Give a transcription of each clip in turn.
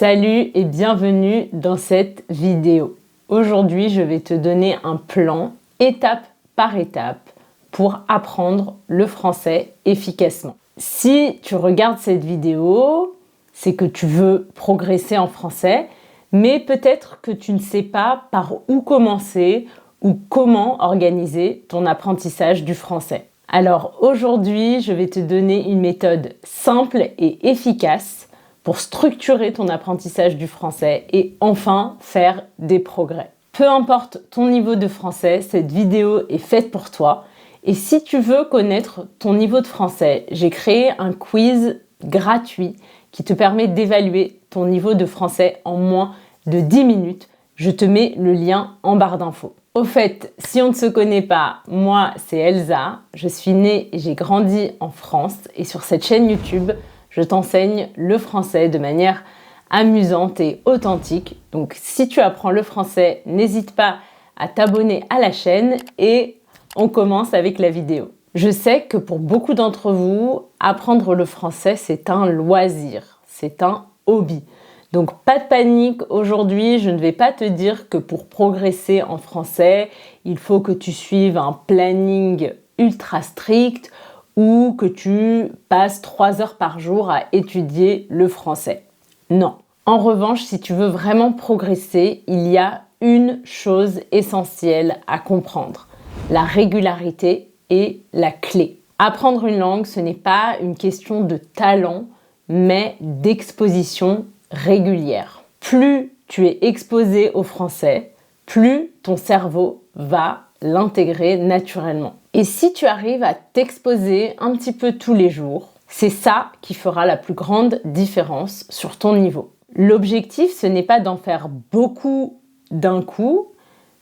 Salut et bienvenue dans cette vidéo. Aujourd'hui, je vais te donner un plan étape par étape pour apprendre le français efficacement. Si tu regardes cette vidéo, c'est que tu veux progresser en français, mais peut-être que tu ne sais pas par où commencer ou comment organiser ton apprentissage du français. Alors aujourd'hui, je vais te donner une méthode simple et efficace pour structurer ton apprentissage du français et enfin faire des progrès. Peu importe ton niveau de français, cette vidéo est faite pour toi. Et si tu veux connaître ton niveau de français, j'ai créé un quiz gratuit qui te permet d'évaluer ton niveau de français en moins de 10 minutes. Je te mets le lien en barre d'infos. Au fait, si on ne se connaît pas, moi c'est Elsa, je suis née et j'ai grandi en France et sur cette chaîne YouTube, je t'enseigne le français de manière amusante et authentique. Donc si tu apprends le français, n'hésite pas à t'abonner à la chaîne et on commence avec la vidéo. Je sais que pour beaucoup d'entre vous, apprendre le français, c'est un loisir, c'est un hobby. Donc pas de panique, aujourd'hui je ne vais pas te dire que pour progresser en français, il faut que tu suives un planning ultra strict ou que tu passes 3 heures par jour à étudier le français. Non. En revanche, si tu veux vraiment progresser, il y a une chose essentielle à comprendre, la régularité est la clé. Apprendre une langue, ce n'est pas une question de talent, mais d'exposition régulière. Plus tu es exposé au français, plus ton cerveau va l'intégrer naturellement. Et si tu arrives à t'exposer un petit peu tous les jours, c'est ça qui fera la plus grande différence sur ton niveau. L'objectif, ce n'est pas d'en faire beaucoup d'un coup,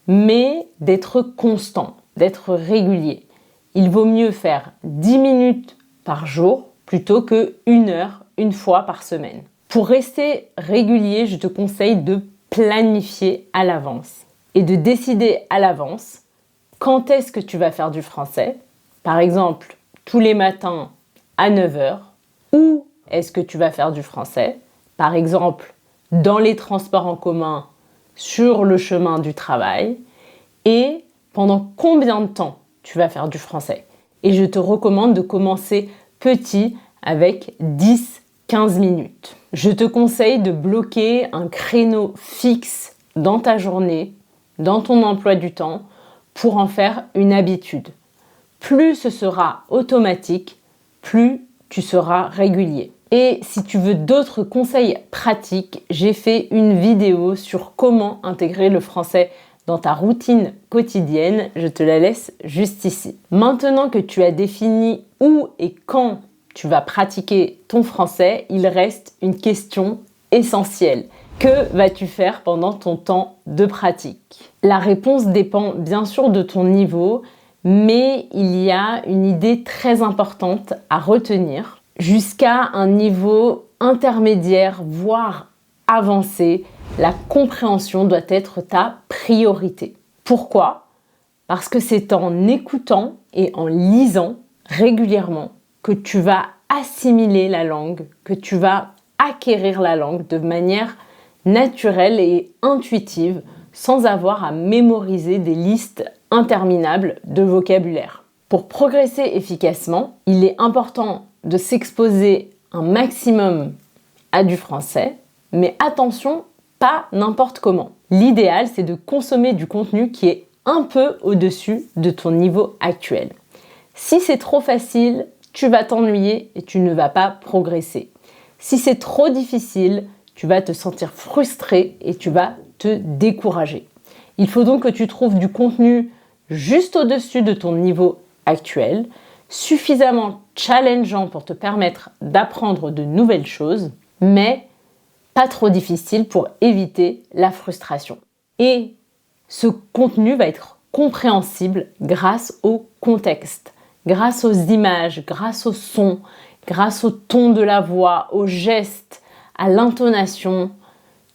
mais d'être constant, d'être régulier. Il vaut mieux faire 10 minutes par jour plutôt que 1 heure, une fois par semaine. Pour rester régulier, je te conseille de planifier à l'avance et de décider à l'avance quand est-ce que tu vas faire du français. Par exemple, tous les matins à 9 heures. Où est-ce que tu vas faire du français? Par exemple, dans les transports en commun, sur le chemin du travail. Et pendant combien de temps tu vas faire du français? Et je te recommande de commencer petit avec 10-15 minutes. Je te conseille de bloquer un créneau fixe dans ta journée, dans ton emploi du temps, pour en faire une habitude. Plus ce sera automatique, plus tu seras régulier. Et si tu veux d'autres conseils pratiques, j'ai fait une vidéo sur comment intégrer le français dans ta routine quotidienne. Je te la laisse juste ici. Maintenant que tu as défini où et quand tu vas pratiquer ton français, il reste une question essentielle. Que vas-tu faire pendant ton temps de pratique? La réponse dépend bien sûr de ton niveau, mais il y a une idée très importante à retenir. Jusqu'à un niveau intermédiaire, voire avancé, la compréhension doit être ta priorité. Pourquoi? Parce que c'est en écoutant et en lisant régulièrement que tu vas assimiler la langue, que tu vas acquérir la langue de manière naturelle et intuitive sans avoir à mémoriser des listes interminables de vocabulaire. Pour progresser efficacement, il est important de s'exposer un maximum à du français, mais attention, pas n'importe comment. L'idéal, c'est de consommer du contenu qui est un peu au-dessus de ton niveau actuel. Si c'est trop facile, tu vas t'ennuyer et tu ne vas pas progresser. Si c'est trop difficile, tu vas te sentir frustré et tu vas te décourager. Il faut donc que tu trouves du contenu juste au-dessus de ton niveau actuel, suffisamment challengeant pour te permettre d'apprendre de nouvelles choses, mais pas trop difficile pour éviter la frustration. Et ce contenu va être compréhensible grâce au contexte, grâce aux images, grâce au son, grâce au ton de la voix, aux gestes, à l'intonation.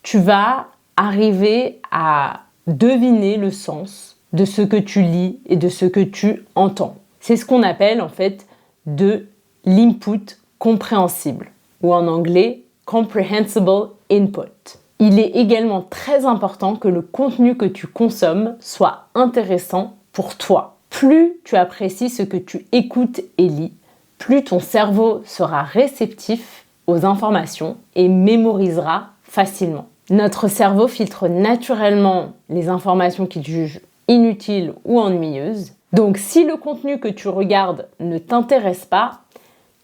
Tu vas arriver à deviner le sens de ce que tu lis et de ce que tu entends. C'est ce qu'on appelle en fait de l'input compréhensible ou en anglais comprehensible input. Il est également très important que le contenu que tu consommes soit intéressant pour toi. Plus tu apprécies ce que tu écoutes et lis, plus ton cerveau sera réceptif aux informations et mémorisera facilement. Notre cerveau filtre naturellement les informations qu'il juge inutiles ou ennuyeuses. Donc si le contenu que tu regardes ne t'intéresse pas,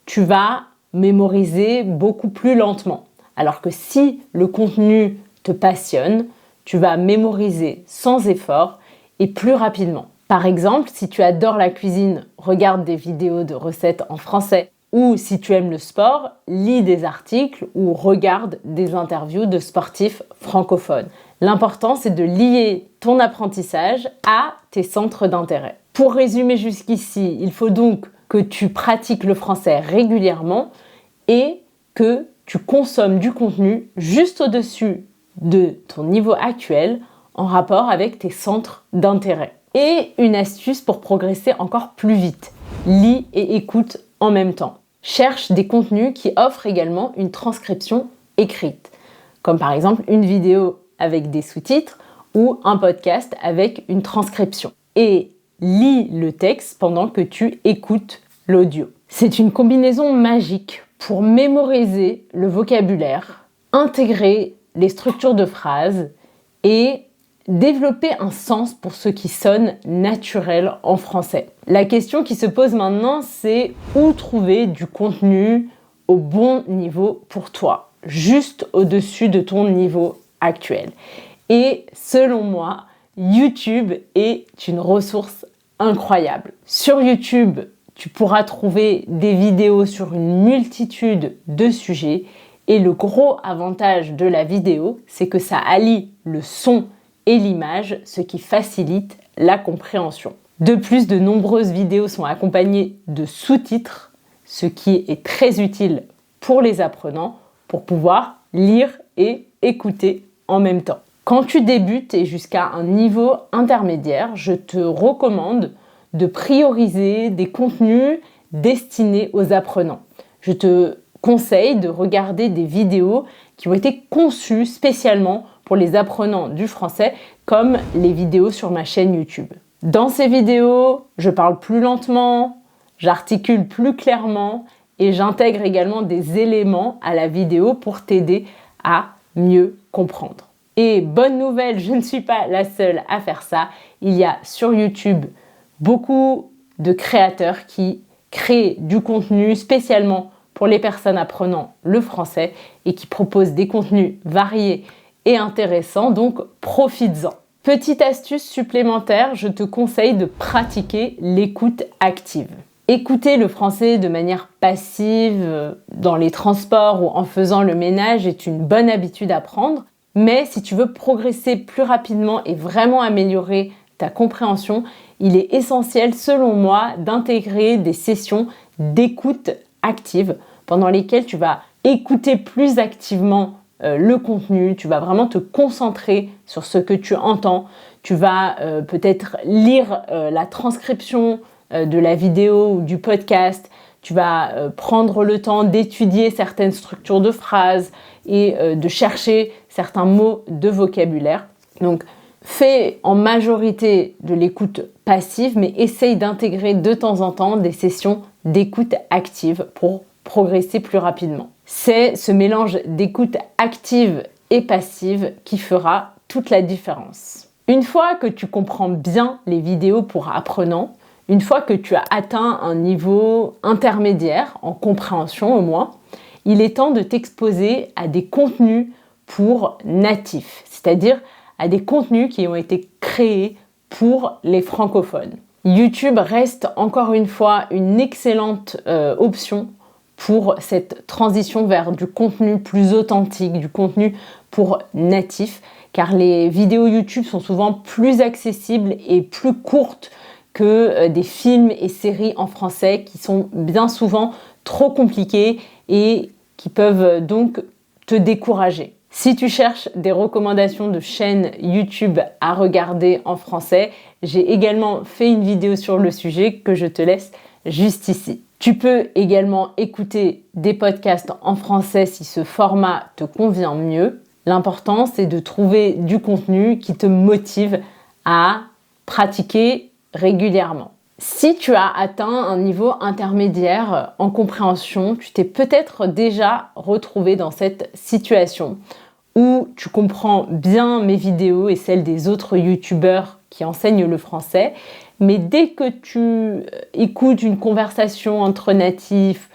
tu vas mémoriser beaucoup plus lentement. Alors que si le contenu te passionne, tu vas mémoriser sans effort et plus rapidement. Par exemple, si tu adores la cuisine, regarde des vidéos de recettes en français. Ou si tu aimes le sport, lis des articles ou regarde des interviews de sportifs francophones. L'important, c'est de lier ton apprentissage à tes centres d'intérêt. Pour résumer jusqu'ici, il faut donc que tu pratiques le français régulièrement et que tu consommes du contenu juste au-dessus de ton niveau actuel en rapport avec tes centres d'intérêt. Et une astuce pour progresser encore plus vite. Lis et écoute en même temps. Cherche des contenus qui offrent également une transcription écrite, comme par exemple une vidéo avec des sous-titres ou un podcast avec une transcription. Et lis le texte pendant que tu écoutes l'audio. C'est une combinaison magique pour mémoriser le vocabulaire, intégrer les structures de phrases et développer un sens pour ce qui sonne naturel en français. La question qui se pose maintenant, c'est où trouver du contenu au bon niveau pour toi, juste au-dessus de ton niveau actuel. Et selon moi, YouTube est une ressource incroyable. Sur YouTube, tu pourras trouver des vidéos sur une multitude de sujets et le gros avantage de la vidéo, c'est que ça allie le son et l'image, ce qui facilite la compréhension. De plus, de nombreuses vidéos sont accompagnées de sous-titres, ce qui est très utile pour les apprenants pour pouvoir lire et écouter en même temps. Quand tu débutes et jusqu'à un niveau intermédiaire, je te recommande de prioriser des contenus destinés aux apprenants. Je te conseille de regarder des vidéos qui ont été conçues spécialement pour les apprenants du français, comme les vidéos sur ma chaîne YouTube. Dans ces vidéos, je parle plus lentement, j'articule plus clairement et j'intègre également des éléments à la vidéo pour t'aider à mieux comprendre. Et bonne nouvelle, je ne suis pas la seule à faire ça. Il y a sur YouTube beaucoup de créateurs qui créent du contenu spécialement pour les personnes apprenant le français et qui proposent des contenus variés et intéressants, donc profites-en. Petite astuce supplémentaire, je te conseille de pratiquer l'écoute active. Écouter le français de manière passive dans les transports ou en faisant le ménage est une bonne habitude à prendre, mais si tu veux progresser plus rapidement et vraiment améliorer ta compréhension, il est essentiel selon moi d'intégrer des sessions d'écoute active pendant lesquelles tu vas écouter plus activement le contenu, tu vas vraiment te concentrer sur ce que tu entends, tu vas peut-être lire la transcription de la vidéo ou du podcast, tu vas prendre le temps d'étudier certaines structures de phrases et de chercher certains mots de vocabulaire. Donc, fais en majorité de l'écoute passive, mais essaye d'intégrer de temps en temps des sessions d'écoute active pour progresser plus rapidement. C'est ce mélange d'écoute active et passive qui fera toute la différence. Une fois que tu comprends bien les vidéos pour apprenants, une fois que tu as atteint un niveau intermédiaire, en compréhension au moins, il est temps de t'exposer à des contenus pour natifs, c'est-à-dire à des contenus qui ont été créés pour les francophones. YouTube reste encore une fois une excellente option pour cette transition vers du contenu plus authentique, du contenu pour natifs, car les vidéos YouTube sont souvent plus accessibles et plus courtes que des films et séries en français qui sont bien souvent trop compliqués et qui peuvent donc te décourager. Si tu cherches des recommandations de chaînes YouTube à regarder en français, j'ai également fait une vidéo sur le sujet que je te laisse juste ici. Tu peux également écouter des podcasts en français si ce format te convient mieux. L'important, c'est de trouver du contenu qui te motive à pratiquer régulièrement. Si tu as atteint un niveau intermédiaire en compréhension, tu t'es peut-être déjà retrouvé dans cette situation où tu comprends bien mes vidéos et celles des autres youtubeurs qui enseignent le français, mais dès que tu écoutes une conversation entre natifs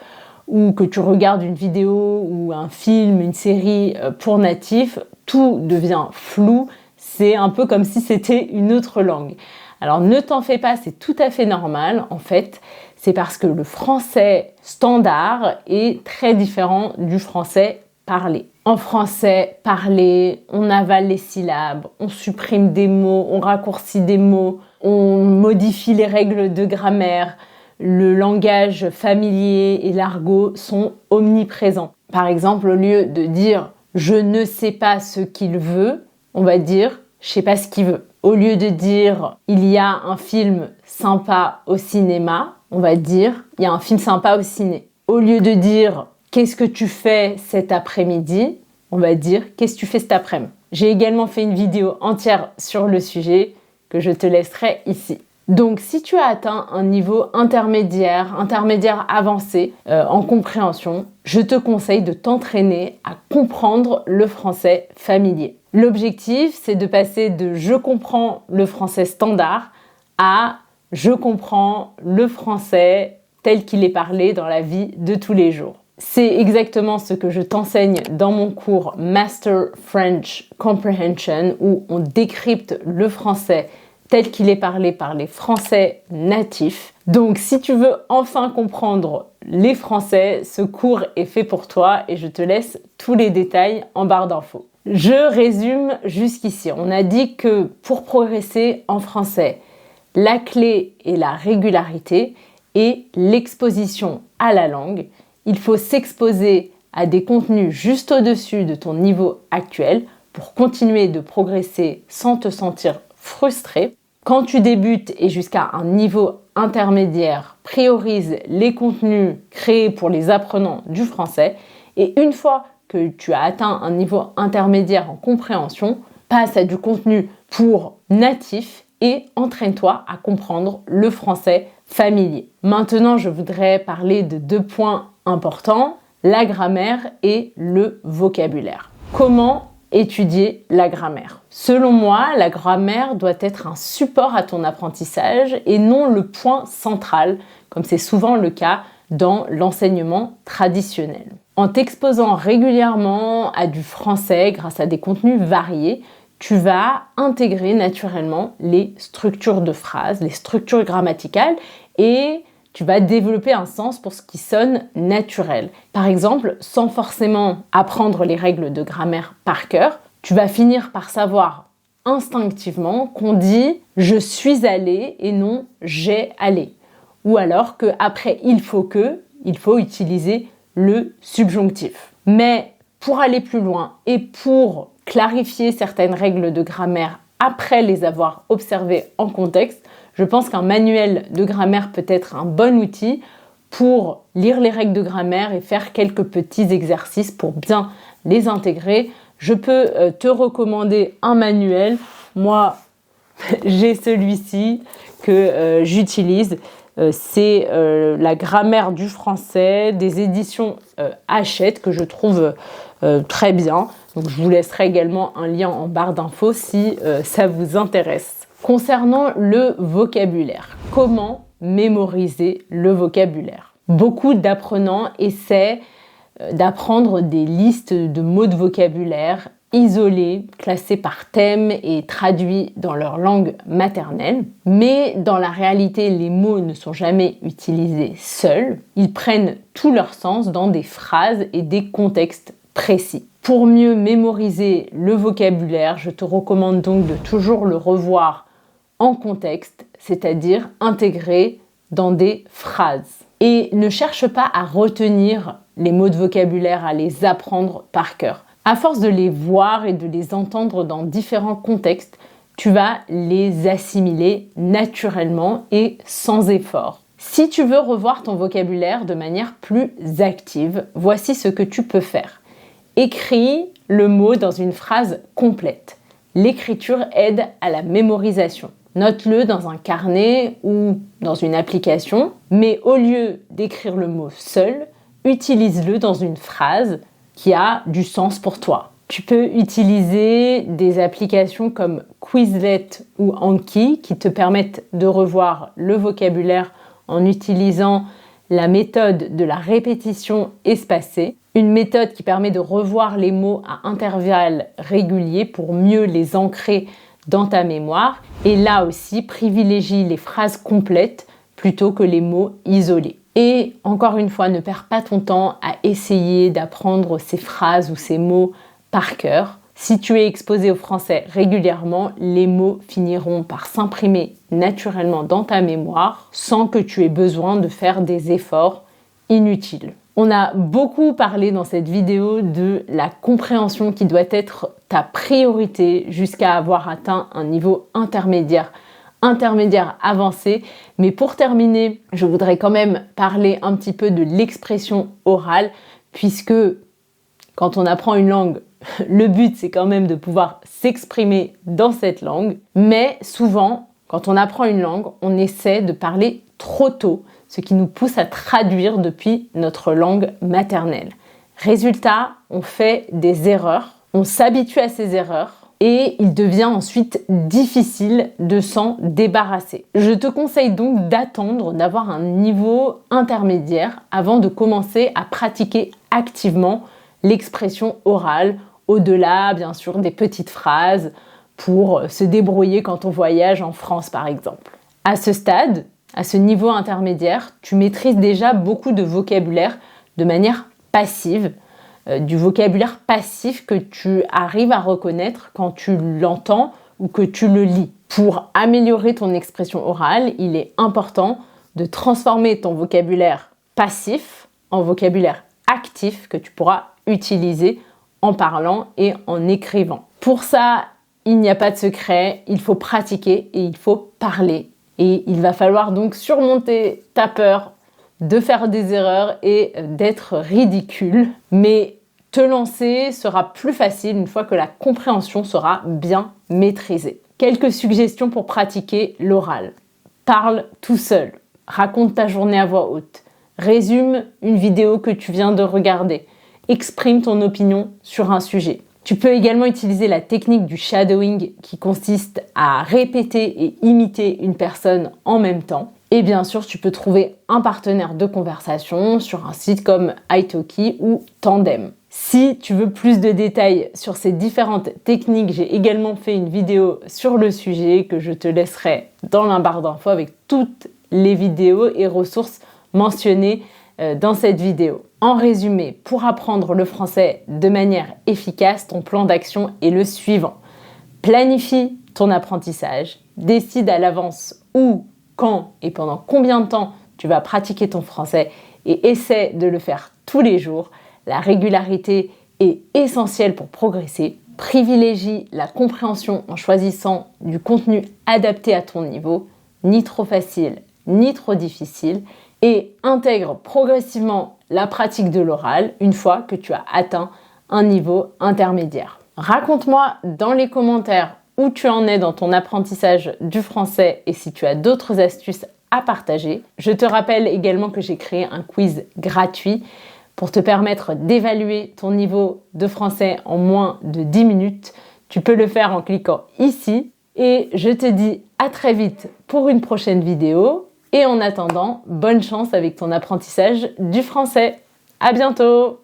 ou que tu regardes une vidéo ou un film, une série pour natifs, tout devient flou, c'est un peu comme si c'était une autre langue. Alors ne t'en fais pas, c'est tout à fait normal en fait, c'est parce que le français standard est très différent du français parlé. En français parlé, on avale les syllabes, on supprime des mots, on raccourcit des mots, on modifie les règles de grammaire, le langage familier et l'argot sont omniprésents. Par exemple, au lieu de dire « je ne sais pas ce qu'il veut », on va dire « je sais pas ce qu'il veut ». Au lieu de dire « il y a un film sympa au cinéma », on va dire « il y a un film sympa au ciné ». Au lieu de dire « qu'est-ce que tu fais cet après-midi », on va dire « qu'est-ce que tu fais cet après-midi ». J'ai également fait une vidéo entière sur le sujet que je te laisserai ici. Donc si tu as atteint un niveau intermédiaire avancé en compréhension, je te conseille de t'entraîner à comprendre le français familier. L'objectif, c'est de passer de « je comprends le français standard » à « je comprends le français tel qu'il est parlé dans la vie de tous les jours ». C'est exactement ce que je t'enseigne dans mon cours Master French Comprehension où on décrypte le français tel qu'il est parlé par les Français natifs. Donc si tu veux enfin comprendre les Français, ce cours est fait pour toi et je te laisse tous les détails en barre d'infos. Je résume jusqu'ici. On a dit que pour progresser en français, la clé est la régularité et l'exposition à la langue. Il faut s'exposer à des contenus juste au-dessus de ton niveau actuel pour continuer de progresser sans te sentir frustré. Quand tu débutes et jusqu'à un niveau intermédiaire, priorise les contenus créés pour les apprenants du français et une fois que tu as atteint un niveau intermédiaire en compréhension, passe à du contenu pour natifs et entraîne-toi à comprendre le français familier. Maintenant, je voudrais parler de 2 points importants, la grammaire et le vocabulaire. Comment étudier la grammaire? Selon moi, la grammaire doit être un support à ton apprentissage et non le point central, comme c'est souvent le cas dans l'enseignement traditionnel. En t'exposant régulièrement à du français grâce à des contenus variés, tu vas intégrer naturellement les structures de phrases, les structures grammaticales et tu vas développer un sens pour ce qui sonne naturel. Par exemple, sans forcément apprendre les règles de grammaire par cœur, tu vas finir par savoir instinctivement qu'on dit « je suis allé » et non « j'ai allé ». Ou alors qu'après « il faut utiliser le subjonctif. Mais pour aller plus loin et pour clarifier certaines règles de grammaire après les avoir observées en contexte, je pense qu'un manuel de grammaire peut être un bon outil pour lire les règles de grammaire et faire quelques petits exercices pour bien les intégrer. Je peux te recommander un manuel. Moi, j'ai celui-ci que j'utilise. C'est la grammaire du français des éditions Hachette que je trouve très bien. Donc, je vous laisserai également un lien en barre d'infos si ça vous intéresse. Concernant le vocabulaire, comment mémoriser le vocabulaire? Beaucoup d'apprenants essaient d'apprendre des listes de mots de vocabulaire isolés, classés par thème et traduits dans leur langue maternelle. Mais dans la réalité, les mots ne sont jamais utilisés seuls. Ils prennent tout leur sens dans des phrases et des contextes précis. Pour mieux mémoriser le vocabulaire, je te recommande donc de toujours le revoir en contexte, c'est-à-dire intégré dans des phrases. Et ne cherche pas à retenir les mots de vocabulaire, à les apprendre par cœur. À force de les voir et de les entendre dans différents contextes, tu vas les assimiler naturellement et sans effort. Si tu veux revoir ton vocabulaire de manière plus active, voici ce que tu peux faire. Écris le mot dans une phrase complète. L'écriture aide à la mémorisation. Note-le dans un carnet ou dans une application, mais au lieu d'écrire le mot seul, utilise-le dans une phrase qui a du sens pour toi. Tu peux utiliser des applications comme Quizlet ou Anki qui te permettent de revoir le vocabulaire en utilisant la méthode de la répétition espacée, une méthode qui permet de revoir les mots à intervalles réguliers pour mieux les ancrer dans ta mémoire. Et là aussi, privilégie les phrases complètes plutôt que les mots isolés. Et encore une fois, ne perds pas ton temps à essayer d'apprendre ces phrases ou ces mots par cœur. Si tu es exposé au français régulièrement, les mots finiront par s'imprimer naturellement dans ta mémoire sans que tu aies besoin de faire des efforts inutiles. On a beaucoup parlé dans cette vidéo de la compréhension qui doit être ta priorité jusqu'à avoir atteint un niveau intermédiaire avancé. Mais pour terminer, je voudrais quand même parler un petit peu de l'expression orale puisque quand on apprend une langue, le but, c'est quand même de pouvoir s'exprimer dans cette langue. Mais souvent, quand on apprend une langue, on essaie de parler trop tôt, ce qui nous pousse à traduire depuis notre langue maternelle. Résultat, on fait des erreurs, on s'habitue à ces erreurs et il devient ensuite difficile de s'en débarrasser. Je te conseille donc d'attendre d'avoir un niveau intermédiaire avant de commencer à pratiquer activement l'expression orale, au-delà, bien sûr, des petites phrases pour se débrouiller quand on voyage en France, par exemple. À ce stade, à ce niveau intermédiaire, tu maîtrises déjà beaucoup de vocabulaire de manière passive, du vocabulaire passif que tu arrives à reconnaître quand tu l'entends ou que tu le lis. Pour améliorer ton expression orale, il est important de transformer ton vocabulaire passif en vocabulaire actif que tu pourras utiliser en parlant et en écrivant. Pour ça, il n'y a pas de secret, il faut pratiquer et il faut parler. Et il va falloir donc surmonter ta peur de faire des erreurs et d'être ridicule. Mais te lancer sera plus facile une fois que la compréhension sera bien maîtrisée. Quelques suggestions pour pratiquer l'oral. Parle tout seul. Raconte ta journée à voix haute. Résume une vidéo que tu viens de regarder. Exprime ton opinion sur un sujet. Tu peux également utiliser la technique du shadowing qui consiste à répéter et imiter une personne en même temps. Et bien sûr, tu peux trouver un partenaire de conversation sur un site comme italki ou Tandem. Si tu veux plus de détails sur ces différentes techniques, j'ai également fait une vidéo sur le sujet que je te laisserai dans la barre d'infos avec toutes les vidéos et ressources mentionnées dans cette vidéo. En résumé, pour apprendre le français de manière efficace, ton plan d'action est le suivant. Planifie ton apprentissage, décide à l'avance où, quand et pendant combien de temps tu vas pratiquer ton français et essaie de le faire tous les jours. La régularité est essentielle pour progresser. Privilégie la compréhension en choisissant du contenu adapté à ton niveau, ni trop facile, ni trop difficile, et intègre progressivement la pratique de l'oral une fois que tu as atteint un niveau intermédiaire. Raconte-moi dans les commentaires où tu en es dans ton apprentissage du français et si tu as d'autres astuces à partager. Je te rappelle également que j'ai créé un quiz gratuit pour te permettre d'évaluer ton niveau de français en moins de 10 minutes. Tu peux le faire en cliquant ici et je te dis à très vite pour une prochaine vidéo. Et en attendant, bonne chance avec ton apprentissage du français. À bientôt!